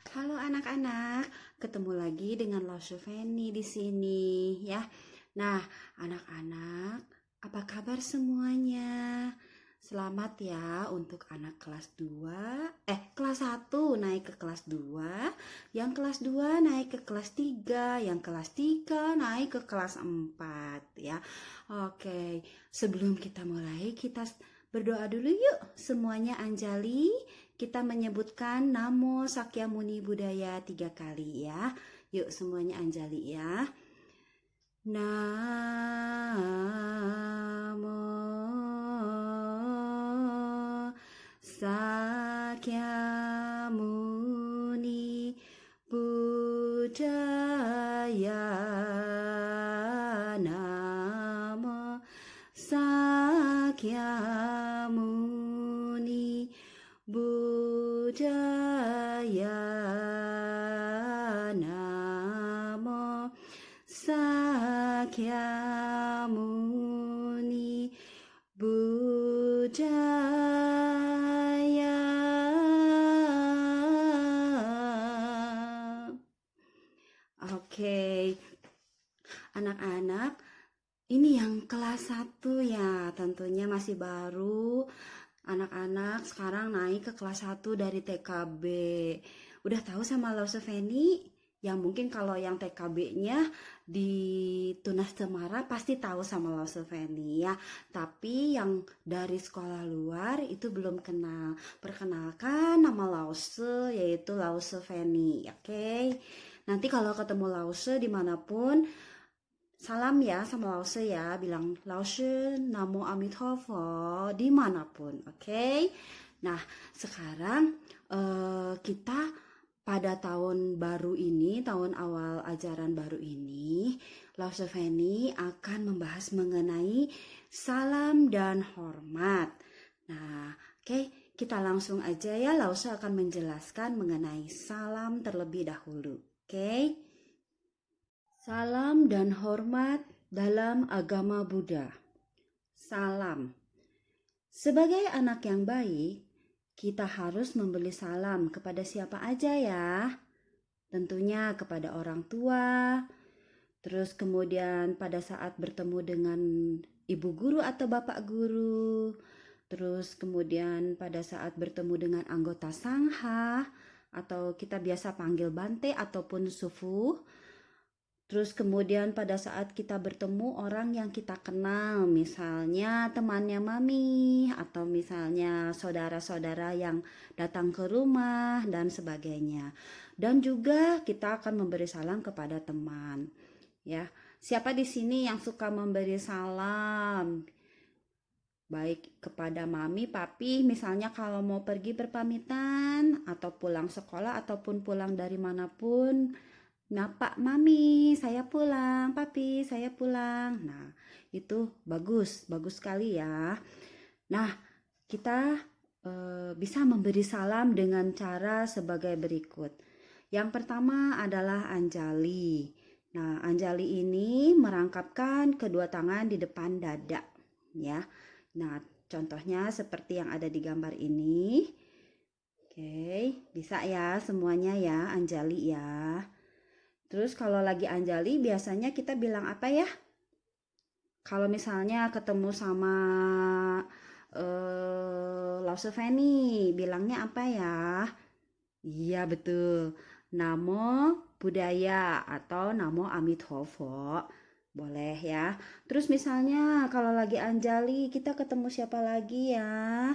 Halo anak-anak, ketemu lagi dengan Lausha Feni di sini ya. Nah, anak-anak, apa kabar semuanya? Selamat ya untuk anak kelas 2, kelas 1 naik ke kelas 2, yang kelas 2 naik ke kelas 3, yang kelas 3 naik ke kelas 4 ya. Oke, sebelum kita mulai, kita berdoa dulu yuk semuanya. Anjali, kita menyebutkan Namo Sakyamuni Buddhaya 3 kali ya. Yuk semuanya Anjali ya. Namo Sakyamuni Buddhaya. Namo Sakyamuni Buddhaya. Namo Sakyamuni Buddhaya. Oke, anak-anak, ini yang kelas 1 ya, tentunya masih baru. Anak-anak sekarang naik ke kelas 1 dari TKB. Udah tahu sama Lausha Feni? Ya mungkin kalau yang TKB-nya di Tunas Cemara pasti tahu sama Lausha Feni ya. Tapi yang dari sekolah luar itu belum kenal. Perkenalkan, nama Lausha yaitu Lausha Feni, oke? Nanti kalau ketemu Lausha dimanapun, salam ya sama Lausha ya, bilang Lausha Namo Amitabha dimanapun, oke? Nah, sekarang kita pada tahun baru ini, tahun awal ajaran baru ini, Lausha Feni akan membahas mengenai salam dan hormat. Nah, oke, kita langsung aja ya. Lausha akan menjelaskan mengenai salam terlebih dahulu, oke? Salam dan hormat dalam agama Buddha. Salam. Sebagai anak yang baik, kita harus memberi salam kepada siapa aja ya. Tentunya kepada orang tua, terus kemudian pada saat bertemu dengan ibu guru atau bapak guru, terus kemudian pada saat bertemu dengan anggota sangha, atau kita biasa panggil bante ataupun sufu. Terus kemudian pada saat kita bertemu orang yang kita kenal, misalnya temannya mami, atau misalnya saudara-saudara yang datang ke rumah, dan sebagainya. Dan juga kita akan memberi salam kepada teman. Ya, siapa di sini yang suka memberi salam? Baik kepada mami, papi, misalnya kalau mau pergi berpamitan, atau pulang sekolah, ataupun pulang dari manapun. Nah, Pak, Mami, saya pulang. Papi, saya pulang. Nah, itu bagus, bagus sekali ya. Nah, kita bisa memberi salam dengan cara sebagai berikut. Yang pertama adalah Anjali. Nah, Anjali ini merangkapkan kedua tangan di depan dada, ya. Nah, contohnya seperti yang ada di gambar ini. Oke, bisa ya semuanya ya, Anjali ya. Terus kalau lagi Anjali biasanya kita bilang apa ya? Kalau misalnya ketemu sama Lausha Feni, bilangnya apa ya? Iya betul. Namo Buddhaya atau Namo Amitabha. Boleh ya. Terus misalnya kalau lagi Anjali kita ketemu siapa lagi ya?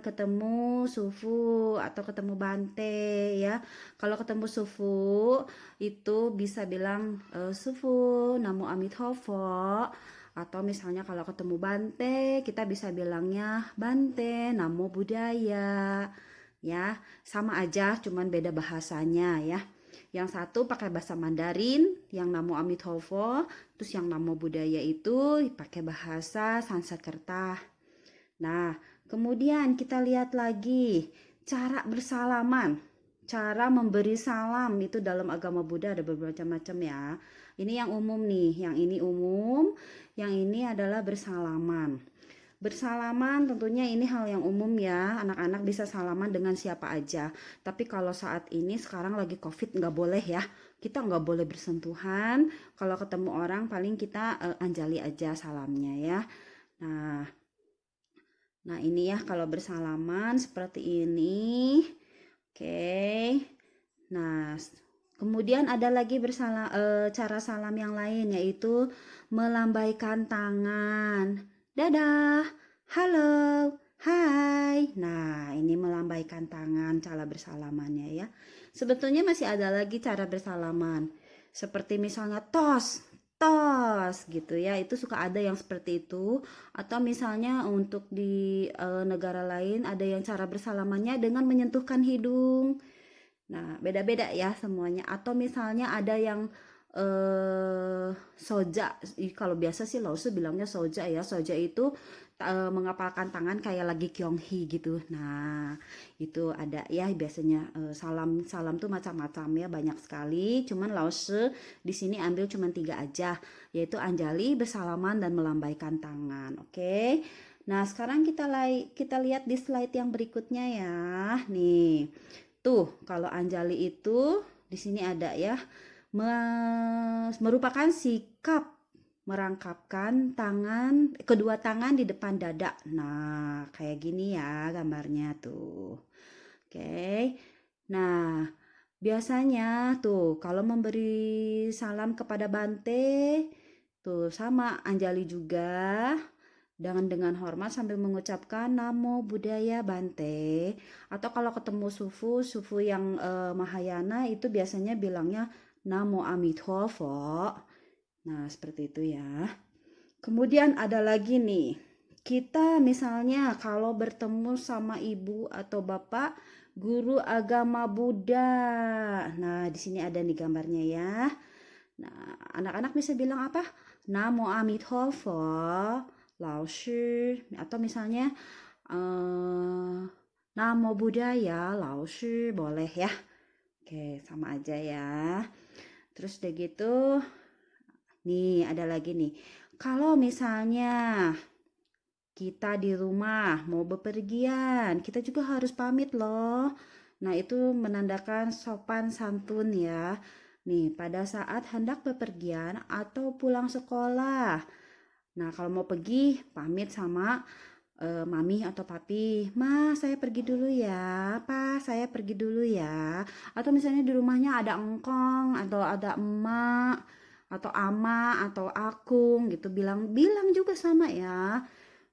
Ketemu Sufu atau ketemu Bante ya. Kalau ketemu Sufu itu bisa bilang Sufu, Namo Amitabha. Atau misalnya kalau ketemu Bante, kita bisa bilangnya Bante, Namo Buddhaya. Ya, sama aja, cuman beda bahasanya ya. Yang satu pakai bahasa Mandarin, yang Namo Amitabha, terus yang Namo Buddhaya itu pakai bahasa Sanskerta. Nah, kemudian kita lihat lagi cara bersalaman. Cara memberi salam itu dalam agama Buddha ada beberapa macam ya. Ini yang umum nih, yang ini umum, yang ini adalah bersalaman. Bersalaman tentunya ini hal yang umum ya, anak-anak bisa salaman dengan siapa aja. Tapi kalau saat ini sekarang lagi COVID nggak boleh ya, kita nggak boleh bersentuhan. Kalau ketemu orang paling kita anjali aja salamnya ya. Nah, nah ini ya kalau bersalaman seperti ini. Oke. Nah, kemudian ada lagi cara salam yang lain yaitu melambaikan tangan. Dadah, halo, hai. Nah, ini melambaikan tangan cara bersalamannya ya. Sebetulnya masih ada lagi cara bersalaman. Seperti misalnya tos, tos gitu ya. Itu suka ada yang seperti itu. Atau misalnya untuk di negara lain ada yang cara bersalamannya dengan menyentuhkan hidung. Nah, beda-beda ya semuanya. Atau misalnya ada yang soja. Kalau biasa sih Lause bilangnya soja ya. Soja itu mengapalkan tangan kayak lagi kyonghi gitu. Nah, itu ada ya biasanya salam tuh macam-macam ya, banyak sekali. Cuman Lause di sini ambil cuma 3 aja, yaitu anjali, bersalaman dan melambaikan tangan. Oke. Nah, sekarang kita lihat di slide yang berikutnya ya. Nih. Tuh, kalau anjali itu di sini ada ya, merupakan sikap merangkapkan kedua tangan di depan dada. Nah, kayak gini ya gambarnya tuh. Oke. Nah, biasanya tuh kalau memberi salam kepada Bante, tuh sama anjali juga dengan hormat sambil mengucapkan Namo Buddhaya Bante. Atau kalau ketemu sufu yang Mahayana itu biasanya bilangnya Namo Amitabha. Nah, seperti itu ya. Kemudian ada lagi nih. Kita misalnya kalau bertemu sama ibu atau bapak guru agama Buddha. Nah, di sini ada nih gambarnya ya. Nah, anak-anak bisa bilang apa? Namo Amitabha, Lao Shi, atau misalnya Namo Buddhaya, Lao Shi, boleh ya. Oke, sama aja ya. Terus udah gitu, nih ada lagi nih. Kalau misalnya kita di rumah mau bepergian, kita juga harus pamit loh. Nah, itu menandakan sopan santun ya. Nih, pada saat hendak bepergian atau pulang sekolah. Nah, kalau mau pergi, pamit sama mami atau papi. Ma, saya pergi dulu ya. Pa, saya pergi dulu ya. Atau misalnya di rumahnya ada engkong atau ada emak atau ama atau akung gitu, bilang juga sama ya.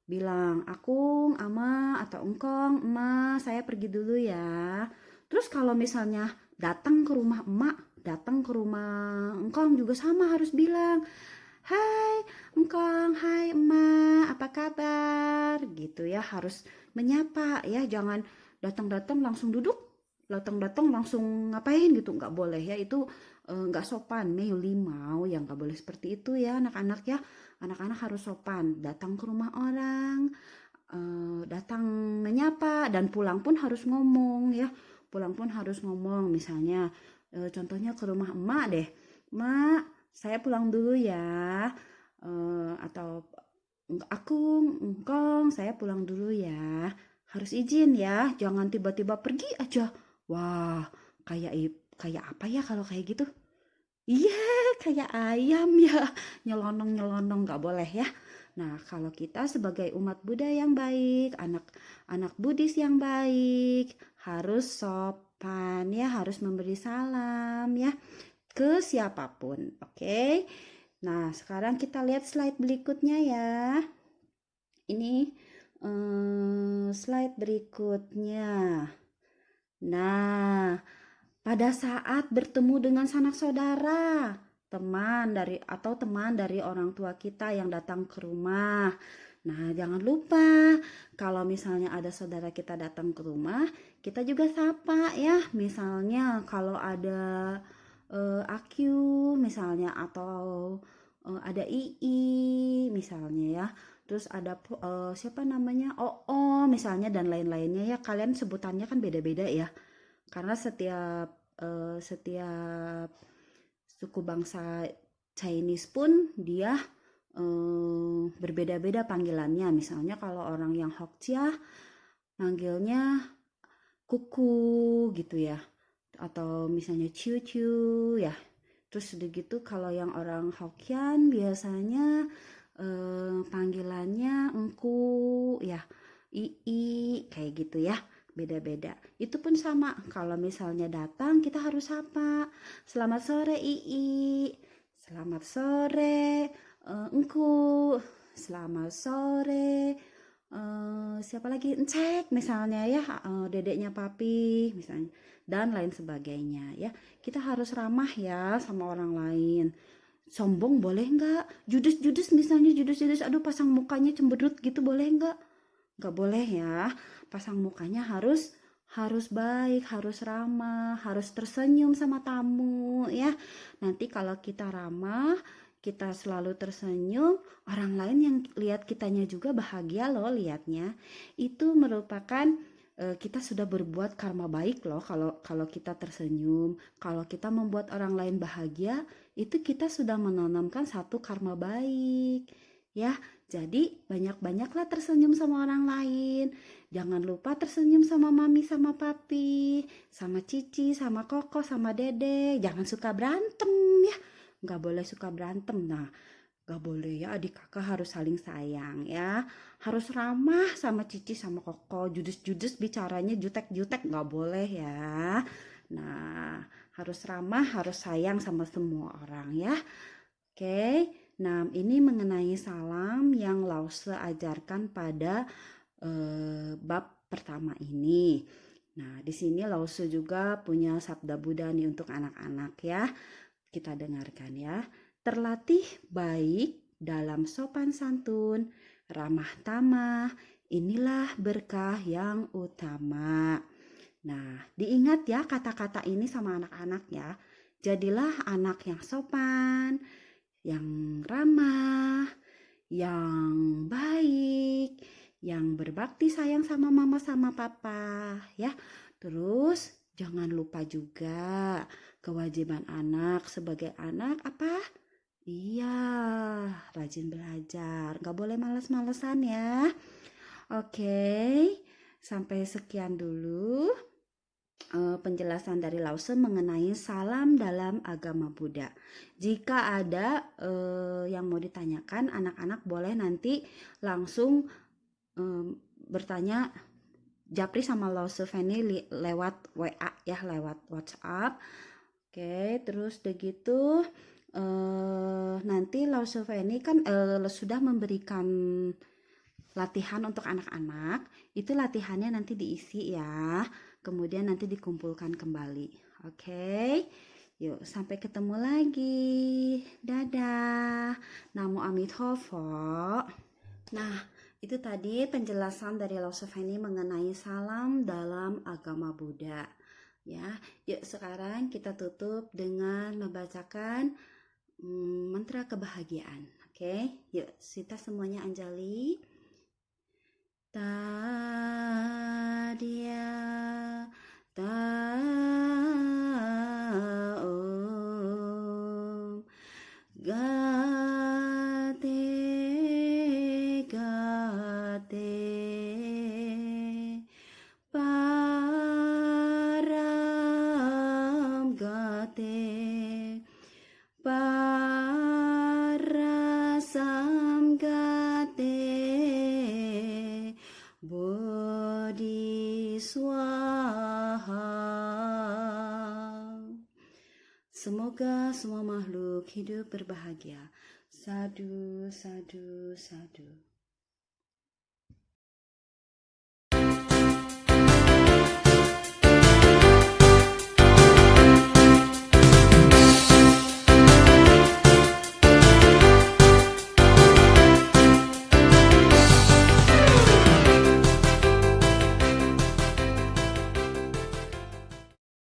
Bilang, akung, ama, atau engkong, emak, saya pergi dulu ya. Terus kalau misalnya datang ke rumah emak, datang ke rumah engkong juga sama harus bilang, hai engkong, hai emak, apa kabar? Gitu ya, harus menyapa ya, jangan datang-datang langsung duduk, datang-datang langsung ngapain gitu, nggak boleh ya, itu nggak sopan, limau yang nggak boleh seperti itu ya anak-anak ya. Anak-anak harus sopan, datang ke rumah orang, datang menyapa, dan pulang pun harus ngomong ya. Pulang pun harus ngomong, misalnya contohnya ke rumah emak deh. Mak, saya pulang dulu ya. Atau aku, engkong, saya pulang dulu ya. Harus izin ya, jangan tiba-tiba pergi aja. Wah, kayak kayak apa ya kalau kayak gitu? Iya, kayak ayam ya, nyelonong-nyelonong nggak boleh ya. Nah, kalau kita sebagai umat Buddha yang baik, anak Buddhis yang baik, harus sopan ya, harus memberi salam ya ke siapapun. Oke. Nah, sekarang kita lihat slide berikutnya ya. Ini slide berikutnya. Nah, pada saat bertemu dengan sanak saudara, teman dari orang tua kita yang datang ke rumah. Nah, jangan lupa kalau misalnya ada saudara kita datang ke rumah, kita juga sapa ya. Misalnya kalau ada Akyu misalnya, atau ada Ii misalnya ya. Terus ada siapa namanya? Oh misalnya, dan lain-lainnya ya. Kalian sebutannya kan beda-beda ya. Karena setiap suku bangsa Chinese pun dia berbeda-beda panggilannya. Misalnya kalau orang yang Hokjia manggilnya kuku gitu ya, atau misalnya ciu-ciu ya. Terus udah gitu kalau yang orang Hokkien biasanya panggilannya engku ya, ii kayak gitu ya. Beda-beda. Itu pun sama. Kalau misalnya datang kita harus sapa. Selamat sore ii. Selamat sore engku. Selamat sore siapa lagi? Encek misalnya ya, dedeknya papi misalnya dan lain sebagainya ya. Kita harus ramah ya sama orang lain. Sombong boleh nggak? Judes-judes misalnya judes-judes, aduh pasang mukanya cemberut gitu boleh nggak? Nggak boleh ya. Pasang mukanya harus baik, harus ramah, harus tersenyum sama tamu ya. Nanti kalau kita ramah, kita selalu tersenyum, orang lain yang lihat kitanya juga bahagia loh lihatnya. Itu merupakan kita sudah berbuat karma baik loh kalau kita tersenyum, kalau kita membuat orang lain bahagia, itu kita sudah menanamkan satu karma baik. Ya, jadi banyak-banyaklah tersenyum sama orang lain. Jangan lupa tersenyum sama mami, sama papi, sama cici, sama koko, sama dede. Jangan suka berantem ya. Nggak boleh suka berantem. Nah, nggak boleh ya, adik kakak harus saling sayang ya. Harus ramah sama cici, sama koko. Judes-judes bicaranya jutek-jutek nggak boleh ya. Nah, harus ramah, harus sayang sama semua orang ya. Oke, nah ini mengenai salam yang Lause ajarkan pada bab pertama ini. Nah, di sini Lause juga punya sabda Buddha nih untuk anak-anak ya. Kita dengarkan ya. Terlatih baik dalam sopan santun, ramah tamah, inilah berkah yang utama. Nah, diingat ya kata-kata ini sama anak-anak ya. Jadilah anak yang sopan, yang ramah, yang baik, yang berbakti sayang sama mama sama papa ya. Terus jangan lupa juga kewajiban anak sebagai anak apa? Iya, rajin belajar. Gak boleh males-malesan ya. Oke, sampai sekian dulu penjelasan dari Lause mengenai salam dalam agama Buddha. Jika ada yang mau ditanyakan, anak-anak boleh nanti langsung bertanya Japri sama Lause Feni lewat WA ya, lewat WhatsApp. Oke, terus udah gitu nanti Lause Feni kan sudah memberikan latihan untuk anak-anak. Itu latihannya nanti diisi ya. Kemudian nanti dikumpulkan kembali. Oke. Yuk, sampai ketemu lagi. Dadah. Namo Amitabha. Nah, itu tadi penjelasan dari Lause Feni mengenai salam dalam agama Buddha. Ya, yuk sekarang kita tutup dengan membacakan mantra kebahagiaan. Oke, yuk kita semuanya Anjali. Tadia taom gate gate param gate parasam gate Bodhiswaha. Semoga semua makhluk hidup berbahagia. Sadu, sadu, sadu.